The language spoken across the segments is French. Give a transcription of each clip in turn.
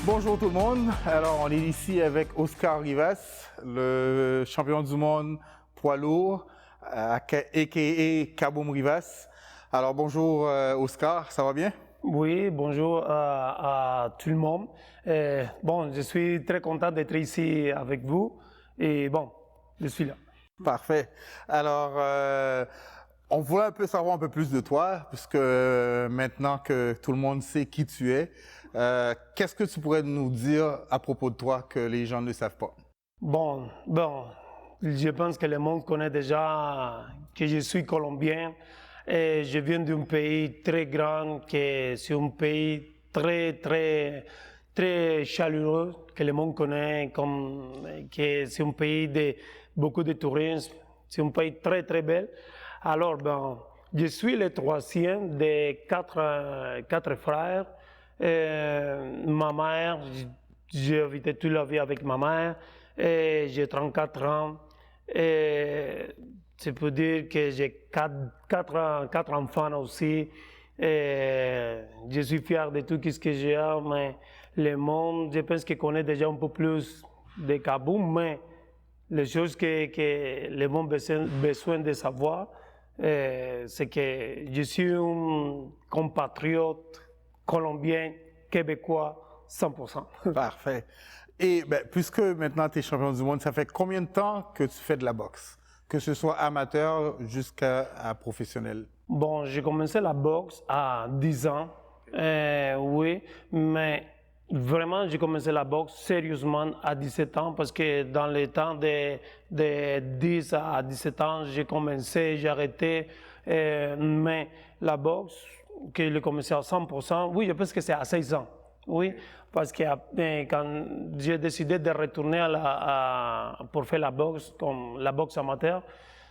Bonjour tout le monde. Alors, on est ici avec Oscar Rivas, le champion du monde poids lourd, a.k.a. Kaboom Rivas. Alors, bonjour Oscar, ça va bien? Oui, bonjour à tout le monde. Bon, je suis très content d'être ici avec vous et bon, je suis là. Parfait. Alors, on voulait un peu savoir un peu plus de toi, puisque maintenant que tout le monde sait qui tu es, qu'est-ce que tu pourrais nous dire à propos de toi que les gens ne savent pas? Bon, je pense que le monde connaît déjà que je suis colombien et je viens d'un pays très grand, que c'est un pays très chaleureux, que le monde connaît comme que c'est un pays de beaucoup de tourisme, c'est un pays très bel. Alors, je suis le troisième de quatre frères. Ma mère, j'ai habité toute la vie avec ma mère. Et j'ai 34 ans. Et je peux dire que j'ai quatre enfants aussi. Et je suis fier de tout ce que j'ai, mais le monde, je pense qu'il connaît déjà un peu plus de Kaboom, mais les choses que le monde a besoin de savoir, c'est que je suis un compatriote colombien, québécois, 100%. Parfait. Et puisque maintenant tu es champion du monde, ça fait combien de temps que tu fais de la boxe? Que ce soit amateur jusqu'à professionnel? Bon, j'ai commencé la boxe à 10 ans, oui, mais vraiment j'ai commencé la boxe sérieusement à 17 ans parce que dans le temps de 10 à 17 ans, j'ai commencé, j'ai arrêté, mais la boxe, que j'ai commencé à 100%, oui, je pense que c'est à 16 ans. Oui, parce que quand j'ai décidé de retourner pour faire la boxe, comme la boxe amateur,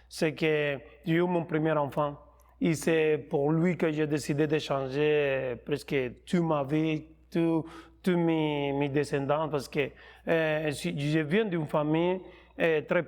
c'est que j'ai eu mon premier enfant. Et c'est pour lui que j'ai décidé de changer presque toute ma vie, tous mes descendants, parce que je viens d'une famille très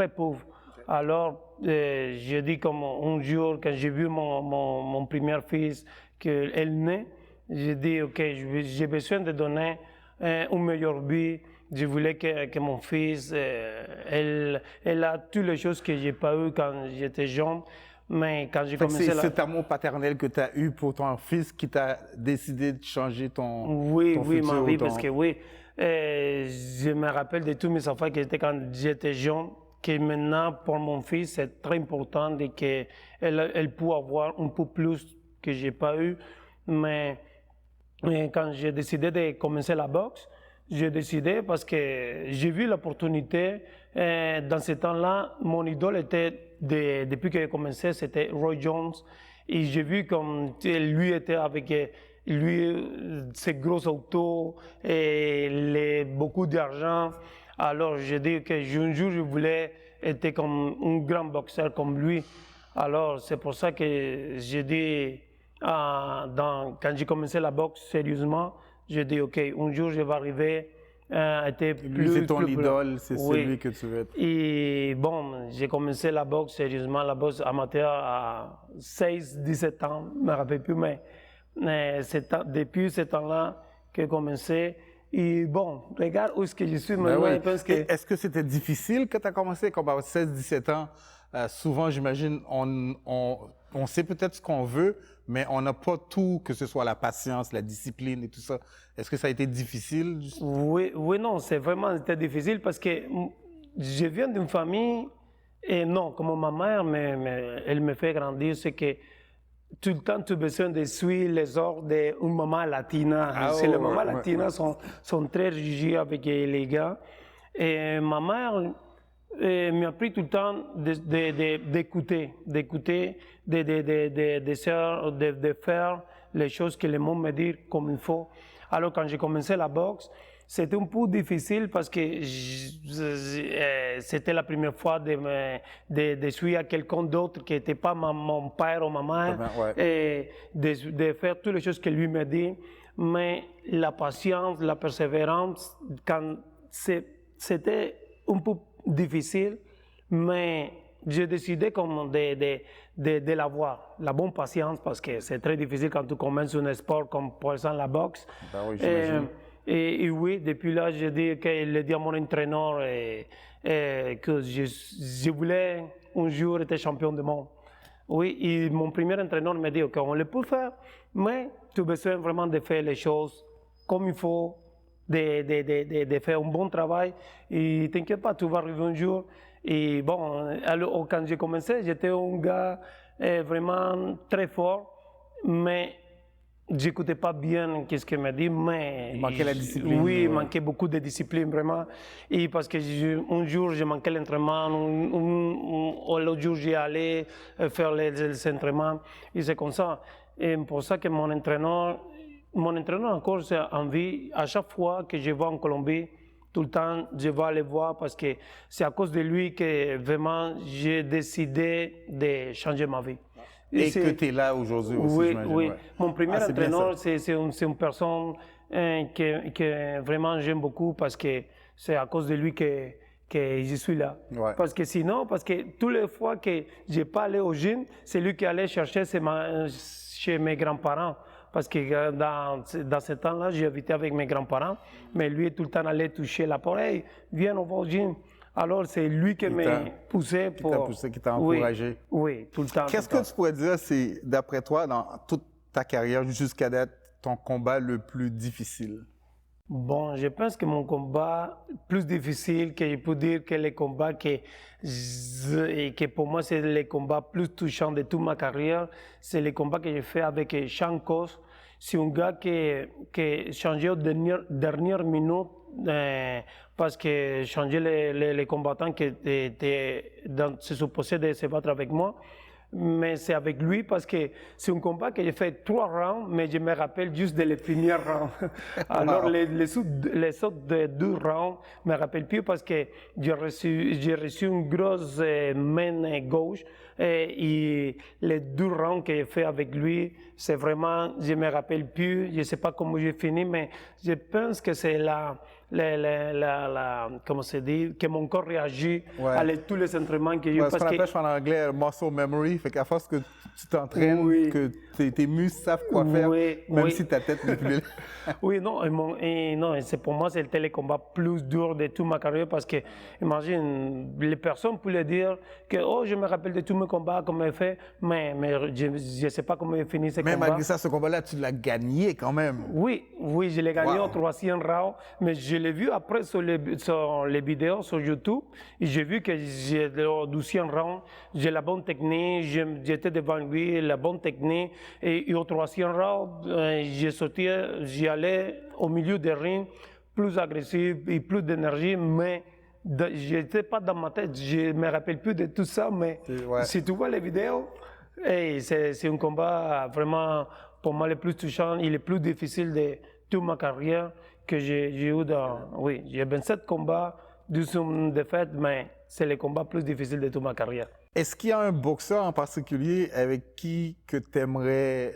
pauvre. Alors, j'ai dit comme un jour, quand j'ai vu mon premier fils, qu'elle naît, j'ai dit, OK, j'ai besoin de donner une meilleure vie. Je voulais que mon fils, elle a toutes les choses que j'ai pas eues quand j'étais jeune. Mais quand j'ai commencé c'est cet amour paternel que tu as eu pour ton fils qui t'a décidé de changer ton futur, ma vie, parce que oui, je me rappelle de tous mes enfants qui étaient quand j'étais jeune, que maintenant, pour mon fils, c'est très important qu'elle puisse avoir un peu plus que j'ai pas eu. Mais quand j'ai décidé de commencer la boxe, j'ai décidé parce que j'ai vu l'opportunité. Dans ce temps-là, mon idole était, depuis que j'ai commencé, c'était Roy Jones. Et j'ai vu comme lui était avec ses gros autos et beaucoup d'argent. Alors j'ai dit que un jour je voulais être comme un grand boxeur comme lui. Alors c'est pour ça que j'ai dit, quand j'ai commencé la boxe sérieusement, j'ai dit, OK, un jour je vais arriver à être plus... Lui, c'est ton idole, c'est celui que tu veux être. Et bon, j'ai commencé la boxe sérieusement, la boxe amateur à 16-17 ans, je ne me rappelle plus, mais depuis ce temps-là que j'ai commencé. Et bon, regarde où est-ce que je suis maintenant. Oui. Je pense que... Est-ce que c'était difficile quand tu as commencé? Comme à 16-17 ans, souvent, j'imagine, on sait peut-être ce qu'on veut, mais on n'a pas tout, que ce soit la patience, la discipline et tout ça. Est-ce que ça a été difficile? Oui, non, c'est vraiment c'était difficile parce que je viens d'une famille, et non, comme ma mère, elle me fait grandir, c'est que tout le temps, tu as besoin de suivre les ordres d'une maman latina. Les mamans latinas sont très rigides avec les gars. Et ma mère m'a appris tout le temps d'écouter, de faire les choses que le monde me dit comme il faut. Alors, quand j'ai commencé la boxe, c'était un peu difficile parce que c'était la première fois de suivre à quelqu'un d'autre qui n'était pas mon père ou ma mère, et de faire toutes les choses que lui me dit. Mais la patience, la persévérance, quand c'était un peu difficile, mais j'ai décidé comme de l'avoir, la bonne patience, parce que c'est très difficile quand tu commences un sport comme par exemple la boxe. Ben oui, j'imagine. Et oui, depuis là, j'ai dit qu'il dit à mon entraîneur que je voulais un jour être champion du monde. Oui, et mon premier entraîneur m'a dit qu'on le peut faire, mais tu as besoin vraiment de faire les choses comme il faut, de faire un bon travail. Et t'inquiète pas, tu vas arriver un jour. Et bon, alors, quand j'ai commencé, j'étais un gars vraiment très fort, mais j'écoutais pas bien ce qu'il m'a dit, mais... Il manquait la discipline. Oui, il manquait beaucoup de discipline, vraiment. Et parce que un jour, j'ai manqué l'entraînement, l'autre jour, j'y allais faire les entraînements, et c'est comme ça. Et pour ça que mon entraîneur encore, c'est en vie. À chaque fois que je vais en Colombie, tout le temps, je vais aller voir parce que c'est à cause de lui que vraiment j'ai décidé de changer ma vie. Et que tu es là aujourd'hui aussi, oui, j'imagine. Oui, ouais. Mon premier c'est bien entraîneur, ça. c'est une personne que vraiment j'aime beaucoup parce que c'est à cause de lui que je suis là. Ouais. Parce que sinon, parce que toutes les fois que je n'ai pas allé au gym, c'est lui qui allait chercher chez mes grands-parents. Parce que dans ce temps-là, j'habitais avec mes grands-parents, mais lui, tout le temps, allait toucher la porte. Hey, viens, on va au gym. Alors, c'est lui qui m'a poussé pour... Qui t'a poussé, qui t'a encouragé. Oui, tout le temps. Qu'est-ce que tu pourrais dire, c'est, d'après toi, dans toute ta carrière jusqu'à date, ton combat le plus difficile? Bon, je pense que mon combat plus difficile, que je peux dire que les combats que pour moi, c'est les combats plus touchants de toute ma carrière, c'est les combats que j'ai fait avec Sean Cost. C'est un gars qui changeait aux dernières minutes parce que changeait les combattants qui se supposaient de se battre avec moi. Mais c'est avec lui parce que c'est un combat que j'ai fait 3 rounds, mais je me rappelle juste de les premiers rounds. Alors, les autres 2 rounds, je me rappelle plus parce que j'ai reçu une grosse main gauche. Et les 2 rounds que j'ai fait avec lui, c'est vraiment, je me rappelle plus, je sais pas comment j'ai fini, mais je pense que c'est comment se dit, que mon corps réagit à tous les entraînements que j'ai eu. Ce qu'on appelle en anglais muscle memory, fait qu'à force que tu t'entraînes, que tes muscles savent quoi faire, même si ta tête n'est plus là. Oui, non, pour moi, c'était le combat plus dur de toute ma carrière parce que, imagine, les personnes pouvaient dire que, oh, je me rappelle de tous mes combats, comment j'ai fait, mais je ne sais pas comment j'ai fini ce combat. Mais malgré ça, ce combat-là, tu l'as gagné quand même. Oui, je l'ai gagné au 3e round, mais je l'ai vu après sur les vidéos sur YouTube, et j'ai vu que j'ai au 12e round, j'ai la bonne technique, j'étais devant lui, la bonne technique, et au 3e round, j'y allais au milieu des rings, plus agressif et plus d'énergie, mais je n'étais pas dans ma tête, je ne me rappelle plus de tout ça, mais si tu vois les vidéos, c'est un combat vraiment, pour moi, le plus touchant et le plus difficile de toute ma carrière que j'ai eu Oui, j'ai 27 combats, 12 défaites, mais c'est le combat plus difficile de toute ma carrière. Est-ce qu'il y a un boxeur en particulier avec qui que tu aimerais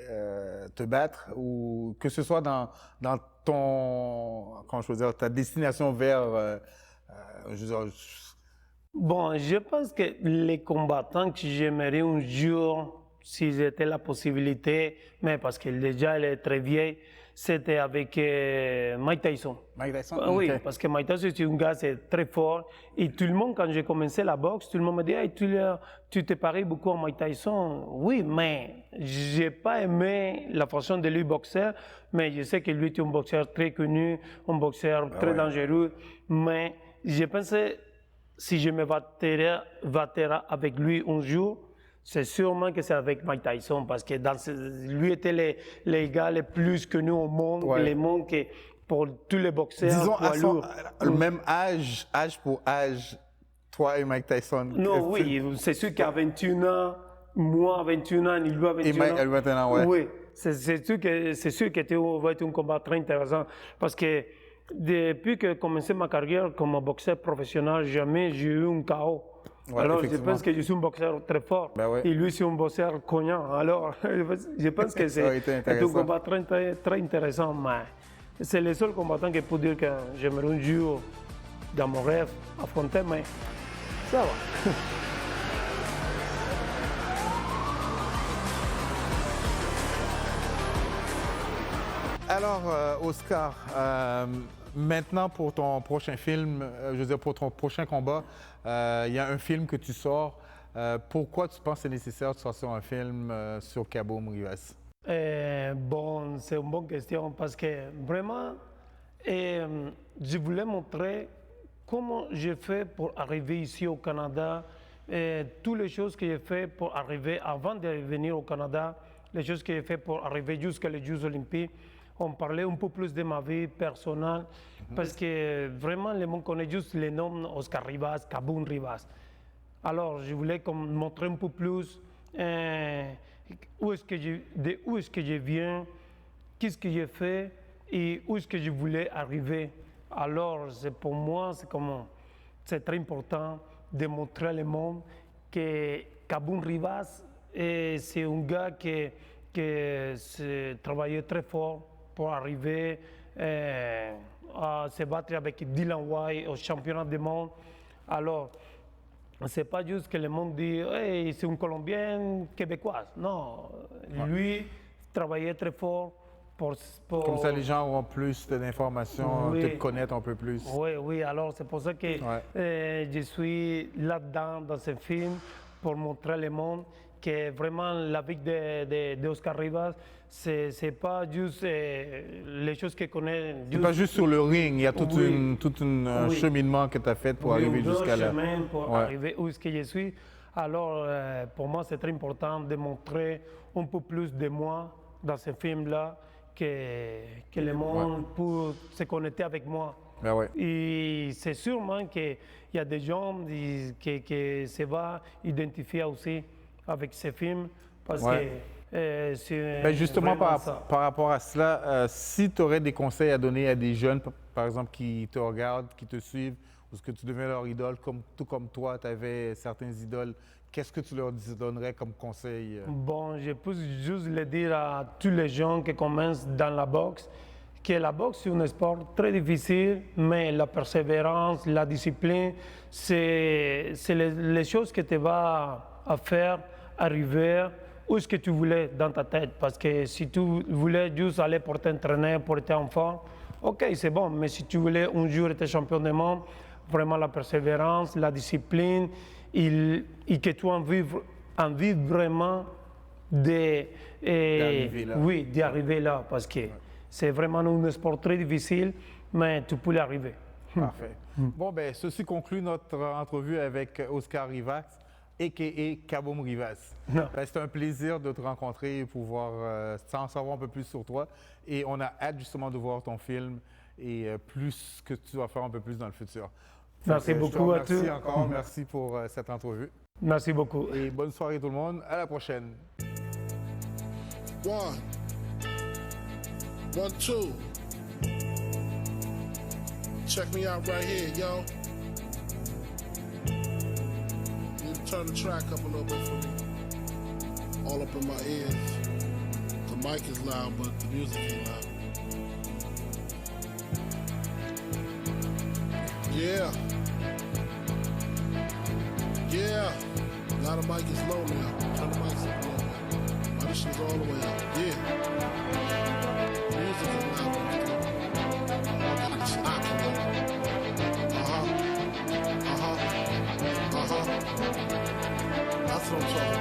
te battre, ou que ce soit dans ton, comment je veux dire, ta destination vers, Bon, je pense que les combattants que j'aimerais un jour, si c'était la possibilité, mais parce que déjà elle est très vieille, c'était avec Mike Tyson. Mike Tyson? Oui, parce que Mike Tyson, c'est un gars très fort. Et tout le monde, quand j'ai commencé la boxe, tout le monde me dit hey, tu te parais beaucoup à Mike Tyson. Oui, mais je n'ai pas aimé la façon de lui boxer. Mais je sais que lui est un boxeur très connu, un boxeur très dangereux. Mais je pensais, si je me battrais avec lui un jour, c'est sûrement que c'est avec Mike Tyson, parce que lui était les gars les plus connus au monde, les mondes que pour tous les boxeurs. Disons, à le même âge pour âge, toi et Mike Tyson. Non, oui, c'est sûr qu'à 21 ans, moi à 21 ans, il lui a 21 ans. Et Mike à 21 ans, oui. C'est sûr que va être un combat très intéressant, parce que depuis que j'ai commencé ma carrière comme boxeur professionnel, jamais j'ai eu un KO. Alors, je pense que je suis un boxeur très fort. Et lui, c'est un boxeur cognant. Alors, je pense que c'est un combat très intéressant. Mais c'est le seul combattant qui peut dire que j'aimerais un jour, dans mon rêve, affronter, mais ça va. Alors, Oscar, maintenant pour ton prochain film, je veux dire pour ton prochain combat, il y a un film que tu sors. Pourquoi tu penses que c'est nécessaire de sortir un film sur Kaboom Rivas? Bon, c'est une bonne question parce que vraiment, je voulais montrer comment j'ai fait pour arriver ici au Canada, toutes les choses que j'ai fait pour arriver avant de venir au Canada, les choses que j'ai fait pour arriver jusqu'à les Jeux olympiques. On parlait un peu plus de ma vie personnelle parce que vraiment, le monde connaît juste les noms Oscar Rivas, Kaboom Rivas. Alors, je voulais montrer un peu plus d'où est-ce que je viens, qu'est-ce que j'ai fait et où est-ce que je voulais arriver. Alors, pour moi, c'est très important de montrer au monde que Kaboom Rivas, c'est un gars qui travaillait très fort pour arriver à se battre avec Dylan White au championnat du monde. Alors, c'est pas juste que le monde dit hey, c'est un Colombien québécois. Non, lui travaillait très fort pour. Comme ça, les gens auront plus d'informations, te connaître un peu plus. Oui, alors c'est pour ça que je suis là-dedans dans ce film pour montrer au monde que vraiment la vie d'Oscar Rivas, c'est pas juste les choses qu'il connaît. C'est pas juste sur le ring, il y a tout un cheminement que tu as fait pour arriver jusqu'à là. Pour arriver où est-ce que je suis. Alors, pour moi, c'est très important de montrer un peu plus de moi dans ce film-là, que le monde peut se connecter avec moi. Et c'est sûrement qu'il y a des gens qui se vont identifier aussi avec ce film parce que c'est justement par rapport à cela, si tu aurais des conseils à donner à des jeunes, par exemple, qui te regardent, qui te suivent, ou est-ce que tu deviens leur idole, tout comme toi, tu avais certains idoles, qu'est-ce que tu leur donnerais comme conseil? Bon, je peux juste le dire à tous les gens qui commencent dans la boxe, que la boxe c'est un sport très difficile, mais la persévérance, la discipline, c'est les choses que tu vas à faire arriver où est-ce que tu voulais dans ta tête. Parce que si tu voulais juste aller pour t'entraîner, pour être enfant, ok, c'est bon. Mais si tu voulais un jour être champion du monde, vraiment la persévérance, la discipline, et que tu en vives vraiment d'arriver là. Oui, d'arriver là. Parce que c'est vraiment un sport très difficile, mais tu peux y arriver. Parfait. Bon, ben, ceci conclut notre entrevue avec Oscar Rivas, a.k.a. Kaboom Rivas. C'est un plaisir de te rencontrer et pouvoir en savoir un peu plus sur toi. Et on a hâte justement de voir ton film et plus que tu vas faire un peu plus dans le futur. Merci beaucoup à tous. Merci encore. Merci pour cette entrevue. Merci beaucoup. Et bonne soirée tout le monde. À la prochaine. 1, 2. Check me out right here, yo. Need to turn the track up a little bit for me. All up in my ears. The mic is loud, but the music is loud. Yeah. Yeah. Now the mic is low now. Turn the mic up a little bit. Now this shit's all the way up. Yeah. The music is loud. It's knocking though. That's what I'm talking about.